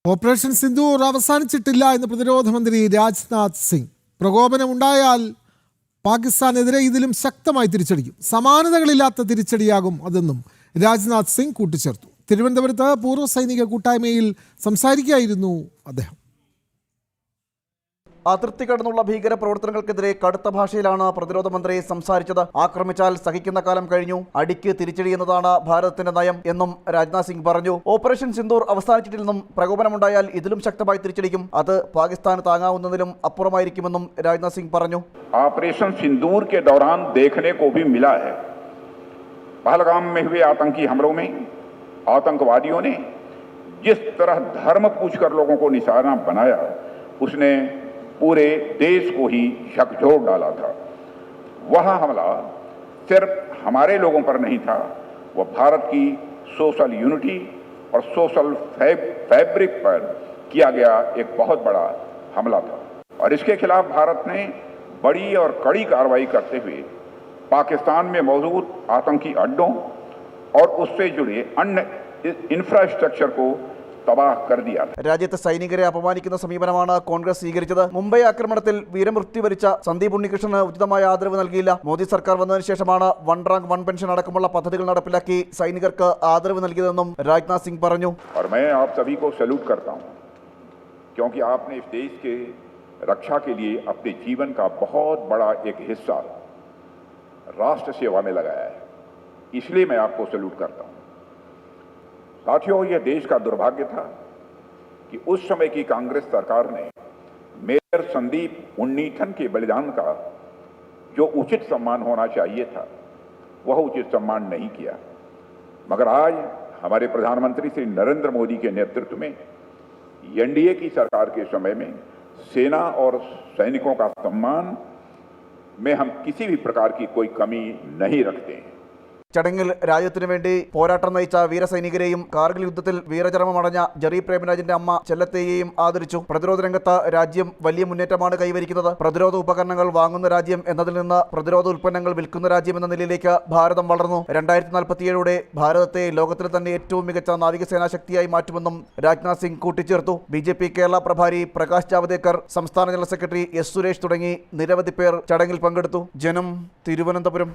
Operation Sindoor അവസാനിച്ചിട്ടില്ല എന്ന് പ്രതിരോധ മന്ത്രി രാജ്നാഥ് സിംഗ്. പ്രകോപനമുണ്ടായാൽ പാകിസ്ഥാനെതിരെ ഇതിലും ശക്തമായി തിരിച്ചടിക്കും. സമാനതകളില്ലാത്ത തിരിച്ചടിയാകും അതെന്നും രാജ്നാഥ് സിംഗ് കൂട്ടിച്ചേർത്തു. തിരുവനന്തപുരത്ത് പൂർവ്വ സൈനിക കൂട്ടായ്മയിൽ സംസാരിക്കുകയായിരുന്നു അദ്ദേഹം. അതിർത്തി കടന്നുള്ള ഭീകര പ്രവർത്തനങ്ങൾക്കെതിരെ കടുത്ത ഭാഷയിലാണ് പ്രതിരോധ മന്ത്രി സംസാരിച്ചത്. ആക്രമിച്ചാൽ സഹിക്കുന്ന കാലം കഴിഞ്ഞു, അടിക്ക് തിരിച്ചടി എന്നതാണ് ഭാരതത്തിന്റെ നയം എന്നും രാജ്നാഥ് സിംഗ് പറഞ്ഞു. ഓപ്പറേഷൻ സിന്ദൂർ അവസാനിച്ചിട്ടില്ലെന്നും പ്രകോപനമുണ്ടായാൽ ഇതിലും ശക്തമായി തിരിച്ചടിക്കും, അത് പാകിസ്ഥാന് താങ്ങാവുന്നതിലും അപ്പുറമായിരിക്കുമെന്നും രാജ്നാഥ് സിംഗ് പറഞ്ഞു. ऑपरेशन सिंदूर के दौरान देखने को भी मिला है, पहलगाम में हुए आतंकी हमलों में आतंकवादियों ने जिस तरह धर्म पूछकर लोगों को निशाना बनाया, उसने पूरे देश को ही झकझोर डाला था। वह हमला सिर्फ हमारे लोगों पर नहीं था, वह भारत की सोशल यूनिटी और सोशल फैब्रिक पर किया गया एक बहुत बड़ा हमला था और इसके खिलाफ भारत ने बड़ी और कड़ी कार्रवाई करते हुए पाकिस्तान में मौजूद आतंकी अड्डों और उससे जुड़े अन्य इंफ्रास्ट्रक्चर को തബാഹ് കർ ദിയാ. രാജ്യത്തെ സൈനികരെ അപമാനിക്കുന്ന സമീപനമാണ് കോൺഗ്രസ് സ്വീകരിച്ചത്. മുംബൈ ആക്രമണത്തിൽ വീരമൃത്യു വരിച്ച സന്ദീപ് ഉണ്ണികൃഷ്ണന് ഉചിതമായ ആദരവ് നൽകിയില്ല. മോദി സർക്കാർ വന്നതിന് ശേഷമാണ് വൺ റാങ്ക് വൺ പെൻഷൻ അടക്കമുള്ള പദ്ധതികൾ നടപ്പിലാക്കി സൈനികർക്ക് ആദരവ് നൽകിയതെന്നും രാജ്നാഥ് സിംഗ് പറഞ്ഞു. और मैं आप सभी को सैल्यूट करता हूं, क्योंकि आपने इस देश के रक्षा के लिए अपने जीवन का बहुत बड़ा एक हिस्सा राष्ट्र सेवा में लगाया है, इसलिए मैं आपको सैल्यूट करता हूं. साथियों, यह देश का दुर्भाग्य था कि उस समय की कांग्रेस सरकार ने मेजर संदीप उन्नीथन के बलिदान का जो उचित सम्मान होना चाहिए था, वह उचित सम्मान नहीं किया. मगर आज हमारे प्रधानमंत्री श्री नरेंद्र मोदी के नेतृत्व में एनडीए की सरकार के समय में सेना और सैनिकों का सम्मान में हम किसी भी प्रकार की कोई कमी नहीं रखते हैं. ചടങ്ങിൽ രാജ്യത്തിനു വേണ്ടി പോരാട്ടം നയിച്ച വീരസൈനികരെയും കാർഗിൽ യുദ്ധത്തിൽ വീരചരമമടഞ്ഞ ജെറി പ്രേമരാജിന്റെ അമ്മ ചെല്ലത്തേയെയും ആദരിച്ചു. പ്രതിരോധ രംഗത്ത് രാജ്യം വലിയ മുന്നേറ്റമാണ് കൈവരിക്കുന്നത്. പ്രതിരോധ ഉപകരണങ്ങൾ വാങ്ങുന്ന രാജ്യം എന്നതിൽ നിന്ന് പ്രതിരോധ ഉൽപ്പന്നങ്ങൾ വിൽക്കുന്ന രാജ്യം എന്ന നിലയിലേക്ക് ഭാരതം വളർന്നു. 2047 ഭാരതത്തെ ലോകത്തിലെ തന്നെ ഏറ്റവും മികച്ച നാവികസേനാ ശക്തിയായി മാറ്റുമെന്നും രാജ്നാഥ് സിംഗ് കൂട്ടിച്ചേർത്തു. BJP കേരള പ്രഭാരി പ്രകാശ് ജാവദേക്കർ, സംസ്ഥാന ജനറൽ സെക്രട്ടറി S സുരേഷ് തുടങ്ങി നിരവധി പേർ ചടങ്ങിൽ പങ്കെടുത്തു. ജനം, തിരുവനന്തപുരം.